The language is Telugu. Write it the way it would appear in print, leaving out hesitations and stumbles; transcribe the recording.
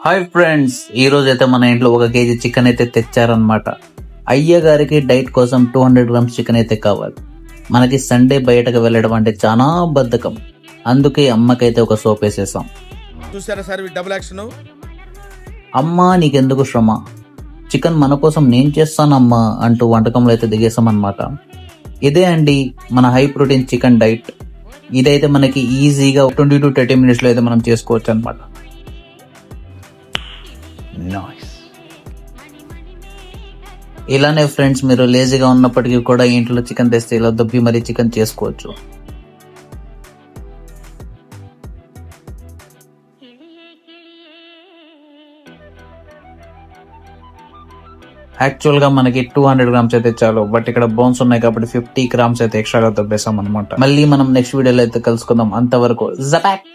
హాయ్ ఫ్రెండ్స్, ఈ రోజు అయితే మన ఇంట్లో 1 కేజీ చికెన్ అయితే తెచ్చారనమాట. అయ్య గారికి డైట్ కోసం 200 గ్రామ్స్ చికెన్ అయితే కావాలి. మనకి సండే బయటకు వెళ్ళడం అంటే చాలా బద్ధకం. అందుకే అమ్మకైతే ఒక సోప్ వేసేసాం. చూసారా సార్ డబుల్ యాక్షన్. అమ్మా నీకెందుకు శ్రమ, చికెన్ మన కోసం నేను చేస్తానమ్మా అంటూ వంటకంలో అయితే దిగేసాం అనమాట. ఇదే అండి మన హై ప్రోటీన్ చికెన్ డైట్. ఇదైతే మనకి ఈజీగా 20 to 30 minutes లో అయితే మనం చేసుకోవచ్చు అనమాట. ఇలానే ఫ్రెండ్స్, మీరు లేజీగా ఉన్నప్పటికీ కూడా ఇంట్లో చికెన్ తెస్తే ఇలా దొబ్బి మరీ చికెన్ చేసుకోవచ్చు. యాక్చువల్ గా మనకి 200 గ్రామ్స్ అయితే చాలు, బట్ ఇక్కడ బోన్స్ ఉన్నాయి కాబట్టి 50 గ్రామ్స్ అయితే ఎక్స్ట్రాగా దొబ్బేసాం అనమాట. మళ్ళీ మనం నెక్స్ట్ వీడియోలో అయితే కలుసుకుందాం. అంతవరకు జపాక్.